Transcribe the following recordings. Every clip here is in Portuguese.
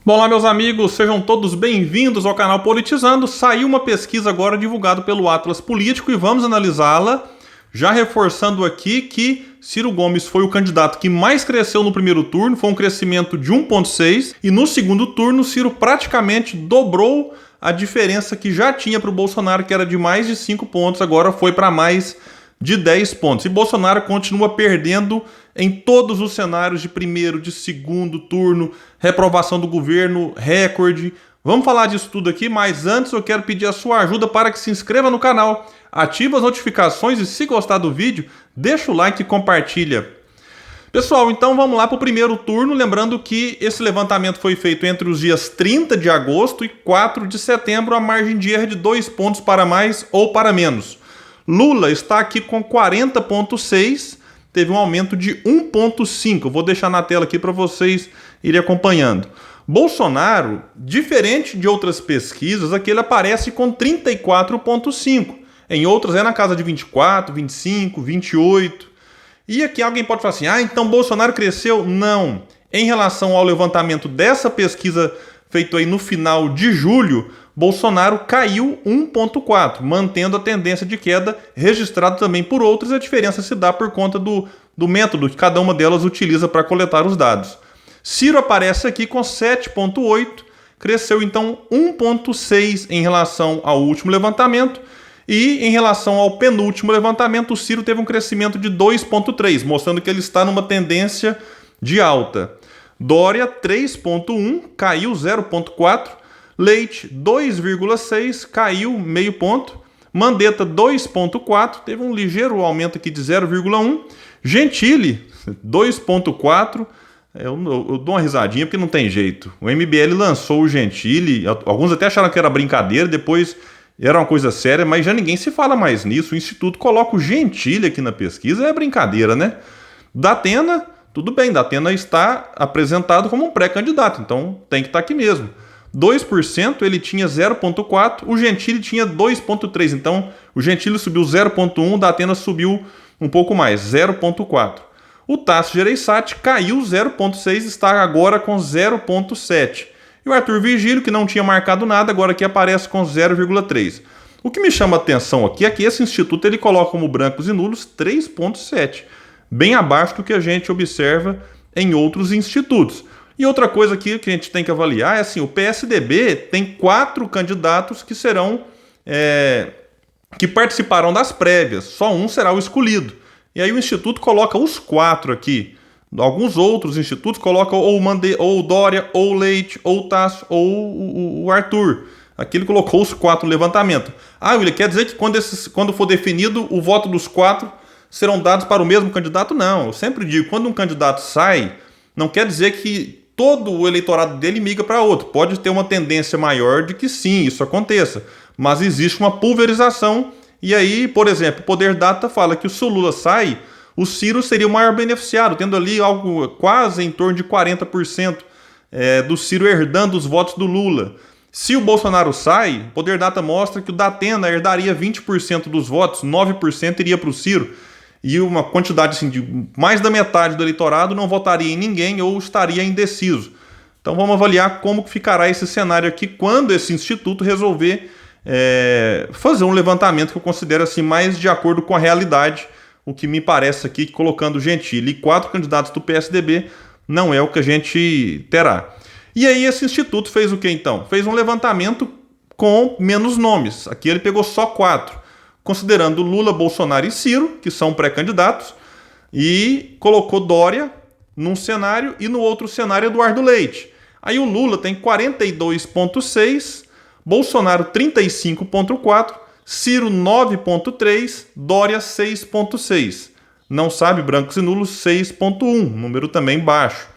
Bom, lá meus amigos, sejam todos bem-vindos ao canal Politizando. Saiu uma pesquisa agora divulgada pelo Atlas Político e vamos analisá-la, já reforçando aqui que Ciro Gomes foi o candidato que mais cresceu no primeiro turno, foi um crescimento de 1,6, e no segundo turno Ciro praticamente dobrou a diferença que já tinha para o Bolsonaro, que era de mais de 5 pontos, agora foi para mais de 10 pontos. E Bolsonaro continua perdendo em todos os cenários de primeiro, de segundo turno, reprovação do governo, recorde. Vamos falar disso tudo aqui, mas antes eu quero pedir a sua ajuda para que se inscreva no canal, ative as notificações e, se gostar do vídeo, deixa o like e compartilha. Pessoal, então vamos lá para o primeiro turno, lembrando que esse levantamento foi feito entre os dias 30 de agosto e 4 de setembro, a margem de erro de 2 pontos para mais ou para menos. Lula está aqui com 40,6, teve um aumento de 1,5. Vou deixar na tela aqui para vocês irem acompanhando. Bolsonaro, diferente de outras pesquisas, aqui ele aparece com 34,5. Em outras é na casa de 24, 25, 28. E aqui alguém pode falar assim, então Bolsonaro cresceu? Não. Em relação ao levantamento dessa pesquisa feito aí no final de julho, Bolsonaro caiu 1,4, mantendo a tendência de queda registrada também por outros. A diferença se dá por conta do método que cada uma delas utiliza para coletar os dados. Ciro aparece aqui com 7,8, cresceu então 1,6 em relação ao último levantamento, e em relação ao penúltimo levantamento, o Ciro teve um crescimento de 2,3, mostrando que ele está numa tendência de alta. Dória 3,1, caiu 0,4. Leite 2,6, caiu meio ponto. Mandetta 2,4, teve um ligeiro aumento aqui de 0,1. Gentili 2,4. Eu dou uma risadinha porque não tem jeito. O MBL lançou o Gentili, alguns até acharam que era brincadeira, depois era uma coisa séria, mas já ninguém se fala mais nisso. O Instituto coloca o Gentili aqui na pesquisa, é brincadeira, né? Datena, tudo bem, Datena está apresentado como um pré-candidato, então tem que estar aqui mesmo. 2%, ele tinha 0,4%, o Gentili tinha 2,3%, então o Gentili subiu 0,1%, o Datena subiu um pouco mais, 0,4%. O Tasso Gereissati caiu 0,6%, está agora com 0,7%. E o Arthur Virgílio, que não tinha marcado nada, agora aqui aparece com 0,3%. O que me chama a atenção aqui é que esse instituto ele coloca como brancos e nulos 3,7%, bem abaixo do que a gente observa em outros institutos. E outra coisa aqui que a gente tem que avaliar é assim, o PSDB tem 4 candidatos que serão que participarão das prévias, só um será o escolhido. E aí o Instituto coloca os 4 aqui. Alguns outros institutos colocam ou o Dória, ou o Leite, ou o Tasso, ou o Arthur. Aqui ele colocou os 4 no levantamento. William, quer dizer que quando for definido o voto dos 4 serão dados para o mesmo candidato? Não, eu sempre digo, quando um candidato sai, não quer dizer que todo o eleitorado dele migra para outro. Pode ter uma tendência maior de que sim, isso aconteça. Mas existe uma pulverização. E aí, por exemplo, o Poder Data fala que se o Lula sai, o Ciro seria o maior beneficiado, tendo ali algo quase em torno de 40% do Ciro herdando os votos do Lula. Se o Bolsonaro sai, o Poder Data mostra que o Datena herdaria 20% dos votos, 9% iria para o Ciro. E uma quantidade assim, de mais da metade do eleitorado não votaria em ninguém ou estaria indeciso. Então vamos avaliar como ficará esse cenário aqui quando esse instituto resolver fazer um levantamento que eu considero assim, mais de acordo com a realidade, o que me parece aqui, colocando Gentili e 4 candidatos do PSDB, não é o que a gente terá. E aí esse instituto fez o que então? Fez um levantamento com menos nomes. Aqui ele pegou só 4. Considerando Lula, Bolsonaro e Ciro, que são pré-candidatos, e colocou Dória num cenário e no outro cenário Eduardo Leite. Aí o Lula tem 42,6, Bolsonaro 35,4, Ciro 9,3, Dória 6,6. Não sabe, brancos e nulos 6,1, número também baixo.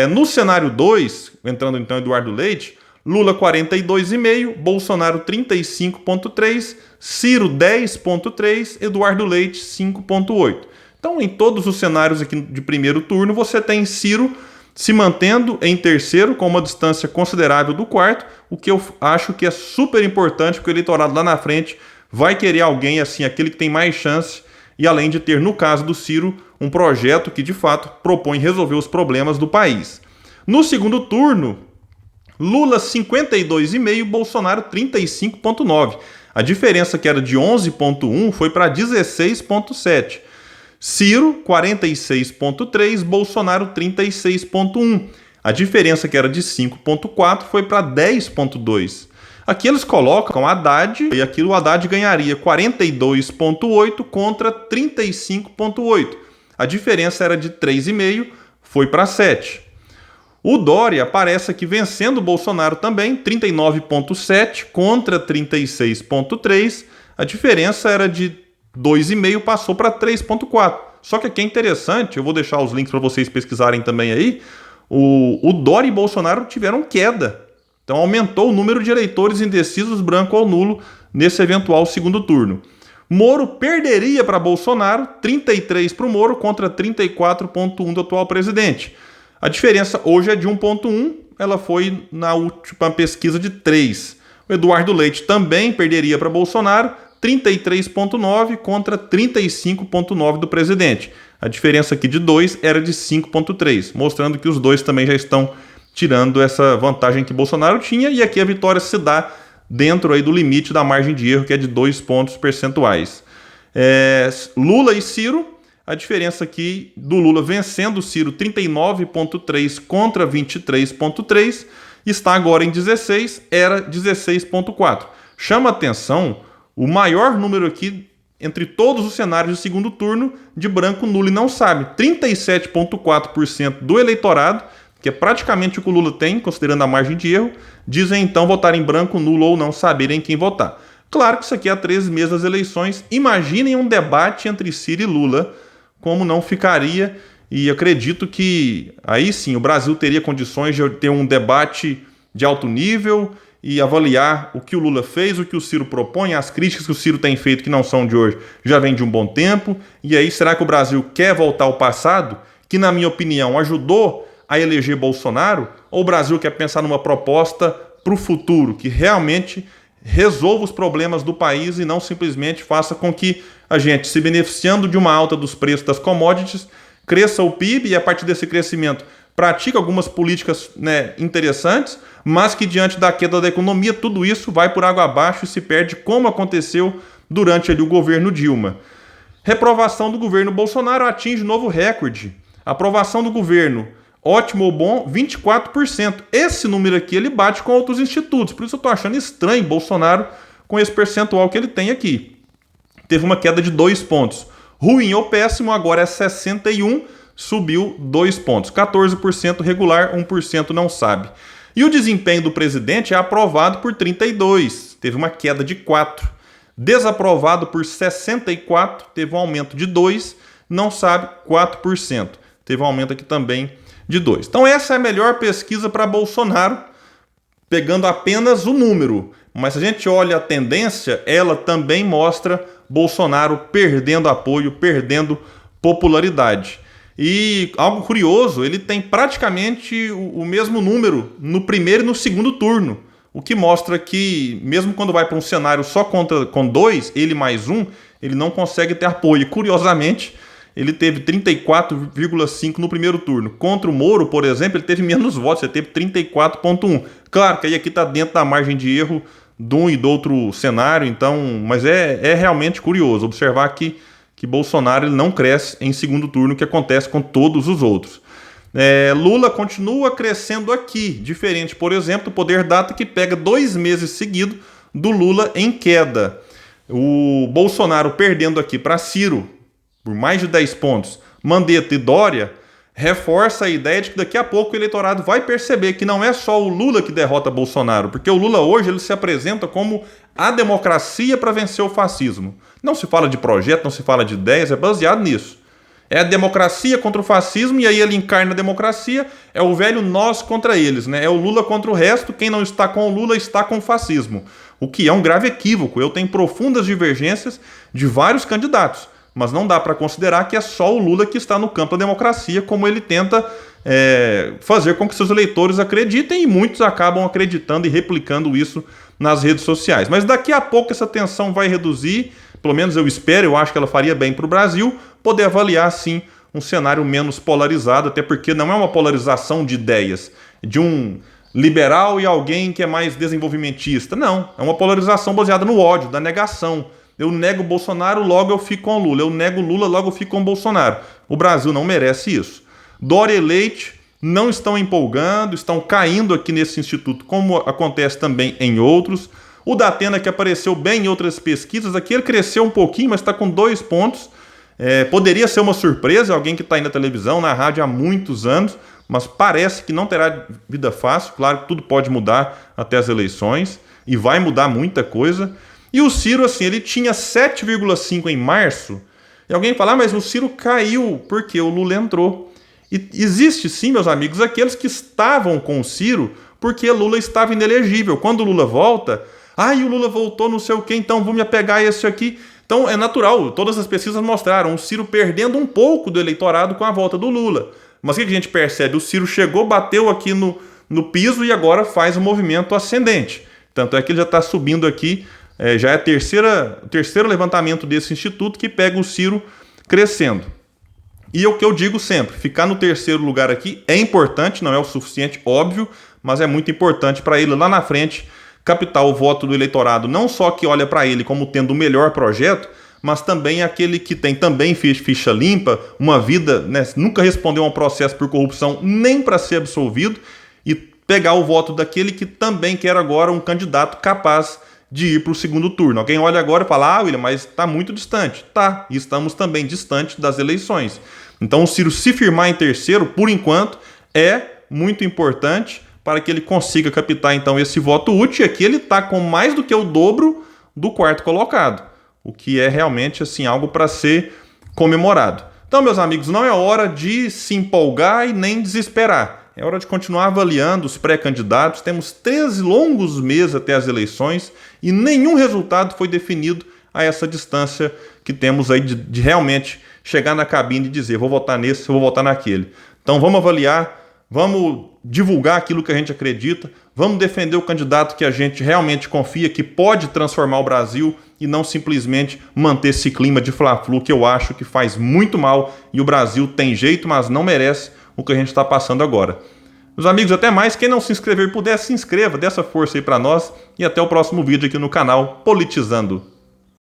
No cenário 2, entrando então Eduardo Leite, Lula 42,5, Bolsonaro 35,3, Ciro 10,3, Eduardo Leite 5,8. Então, em todos os cenários aqui de primeiro turno, você tem Ciro se mantendo em terceiro, com uma distância considerável do quarto, o que eu acho que é super importante, porque o eleitorado lá na frente vai querer alguém assim, aquele que tem mais chance, e além de ter, no caso do Ciro, um projeto que de fato propõe resolver os problemas do país. No segundo turno, Lula 52,5%, Bolsonaro 35,9%. A diferença que era de 11,1% foi para 16,7%. Ciro 46,3%, Bolsonaro 36,1%. A diferença que era de 5,4% foi para 10,2%. Aqui eles colocam Haddad, e aqui o Haddad ganharia 42,8% contra 35,8%. A diferença era de 3,5%, foi para 7%. O Dória aparece aqui vencendo o Bolsonaro também, 39,7% contra 36,3%. A diferença era de 2,5%, passou para 3,4%. Só que aqui é interessante, eu vou deixar os links para vocês pesquisarem também aí, o Dória e Bolsonaro tiveram queda. Então aumentou o número de eleitores indecisos, branco ou nulo, nesse eventual segundo turno. Moro perderia para Bolsonaro, 33% para o Moro contra 34,1% do atual presidente. A diferença hoje é de 1,1%, ela foi na última pesquisa de 3%. O Eduardo Leite também perderia para Bolsonaro, 33,9% contra 35,9% do presidente. A diferença aqui de 2 era de 5,3%, mostrando que os dois também já estão tirando essa vantagem que Bolsonaro tinha, e aqui a vitória se dá dentro aí do limite da margem de erro, que é de 2 pontos percentuais. Lula e Ciro, a diferença aqui do Lula vencendo o Ciro 39,3 contra 23,3, está agora em 16, era 16,4. Chama atenção o maior número aqui entre todos os cenários de segundo turno de branco, nulo e não sabe. 37,4% do eleitorado, que é praticamente o que o Lula tem, considerando a margem de erro, dizem então votar em branco, nulo ou não saberem quem votar. Claro que isso aqui é há 13 meses das eleições. Imaginem um debate entre Ciro e Lula, como não ficaria, e acredito que aí sim o Brasil teria condições de ter um debate de alto nível e avaliar o que o Lula fez, o que o Ciro propõe, as críticas que o Ciro tem feito, que não são de hoje, já vem de um bom tempo. E aí, será que o Brasil quer voltar ao passado, que na minha opinião ajudou a eleger Bolsonaro, ou o Brasil quer pensar numa proposta para o futuro, que realmente resolva os problemas do país e não simplesmente faça com que a gente, se beneficiando de uma alta dos preços das commodities, cresça o PIB e, a partir desse crescimento, pratica algumas políticas, interessantes, mas que, diante da queda da economia, tudo isso vai por água abaixo e se perde, como aconteceu durante ali o governo Dilma. Reprovação do governo Bolsonaro atinge novo recorde. Aprovação do governo, ótimo ou bom, 24%. Esse número aqui ele bate com outros institutos, por isso eu estou achando estranho Bolsonaro com esse percentual que ele tem aqui. Teve uma queda de 2 pontos. Ruim ou péssimo, agora é 61%, subiu 2 pontos. 14% regular, 1% não sabe. E o desempenho do presidente é aprovado por 32%, teve uma queda de 4%. Desaprovado por 64%, teve um aumento de 2%, não sabe, 4%. Teve um aumento aqui também de 2%. Então essa é a melhor pesquisa para Bolsonaro, pegando apenas o número. Mas se a gente olha a tendência, ela também mostra Bolsonaro perdendo apoio, perdendo popularidade. E algo curioso, ele tem praticamente o mesmo número no primeiro e no segundo turno, o que mostra que, mesmo quando vai para um cenário só com 2, ele mais 1, ele não consegue ter apoio. E, curiosamente, ele teve 34,5% no primeiro turno. Contra o Moro, por exemplo, ele teve menos votos, ele teve 34,1%. Claro que aí aqui está dentro da margem de erro de um e do outro cenário, então, mas é realmente curioso observar que Bolsonaro ele não cresce em segundo turno, que acontece com todos os outros. Lula continua crescendo aqui, diferente, por exemplo, do Poder Data, que pega 2 meses seguidos do Lula em queda. O Bolsonaro perdendo aqui para Ciro por mais de 10 pontos, Mandetta e Dória, reforça a ideia de que daqui a pouco o eleitorado vai perceber que não é só o Lula que derrota Bolsonaro, porque o Lula hoje ele se apresenta como a democracia para vencer o fascismo. Não se fala de projeto, não se fala de ideias, é baseado nisso. É a democracia contra o fascismo, e aí ele encarna a democracia, é o velho nós contra eles, né? É o Lula contra o resto, quem não está com o Lula está com o fascismo. O que é um grave equívoco. Eu tenho profundas divergências de vários candidatos, mas não dá para considerar que é só o Lula que está no campo da democracia, como ele tenta fazer com que seus eleitores acreditem, e muitos acabam acreditando e replicando isso nas redes sociais. Mas daqui a pouco essa tensão vai reduzir, pelo menos eu espero, eu acho que ela faria bem para o Brasil, poder avaliar, sim, um cenário menos polarizado, até porque não é uma polarização de ideias, de um liberal e alguém que é mais desenvolvimentista. Não, é uma polarização baseada no ódio, da negação. Eu nego Bolsonaro, logo eu fico com Lula. Eu nego Lula, logo eu fico com Bolsonaro. O Brasil não merece isso. Dória e Leite não estão empolgando, estão caindo aqui nesse instituto, como acontece também em outros. O Datena, que apareceu bem em outras pesquisas, aqui ele cresceu um pouquinho, mas está com 2 pontos. Poderia ser uma surpresa, alguém que está aí na televisão, na rádio há muitos anos, mas parece que não terá vida fácil. Claro que tudo pode mudar até as eleições, e vai mudar muita coisa. E o Ciro, assim, ele tinha 7,5 em março, e alguém fala, mas o Ciro caiu porque o Lula entrou. E existe sim, meus amigos, aqueles que estavam com o Ciro porque Lula estava inelegível. Quando o Lula volta, o Lula voltou não sei o quê, então vou me apegar a esse aqui. Então é natural, todas as pesquisas mostraram o Ciro perdendo um pouco do eleitorado com a volta do Lula. Mas o que a gente percebe? O Ciro chegou, bateu aqui no piso e agora faz um movimento ascendente. Tanto é que ele já está subindo aqui, já é o terceiro levantamento desse instituto que pega o Ciro crescendo. E o que eu digo sempre, ficar no terceiro lugar aqui é importante, não é o suficiente, óbvio, mas é muito importante para ele lá na frente captar o voto do eleitorado, não só que olha para ele como tendo o melhor projeto, mas também aquele que tem também ficha limpa, uma vida, né, nunca respondeu a um processo por corrupção nem para ser absolvido, e pegar o voto daquele que também quer agora um candidato capaz de ir para o segundo turno. Alguém olha agora e fala, William, mas está muito distante. Tá, e estamos também distante das eleições. Então o Ciro se firmar em terceiro, por enquanto, é muito importante para que ele consiga captar então esse voto útil. E aqui ele está com mais do que o dobro do quarto colocado, o que é realmente assim algo para ser comemorado. Então, meus amigos, não é hora de se empolgar e nem desesperar. É hora de continuar avaliando os pré-candidatos. Temos 13 longos meses até as eleições e nenhum resultado foi definido a essa distância que temos aí de realmente chegar na cabine e dizer vou votar nesse, vou votar naquele. Então vamos avaliar, vamos divulgar aquilo que a gente acredita, vamos defender o candidato que a gente realmente confia, que pode transformar o Brasil e não simplesmente manter esse clima de fla-flu que eu acho que faz muito mal e o Brasil tem jeito, mas não merece o que a gente está passando agora. Meus amigos, até mais. Quem não se inscrever puder, se inscreva, dê essa força aí para nós e até o próximo vídeo aqui no canal Politizando.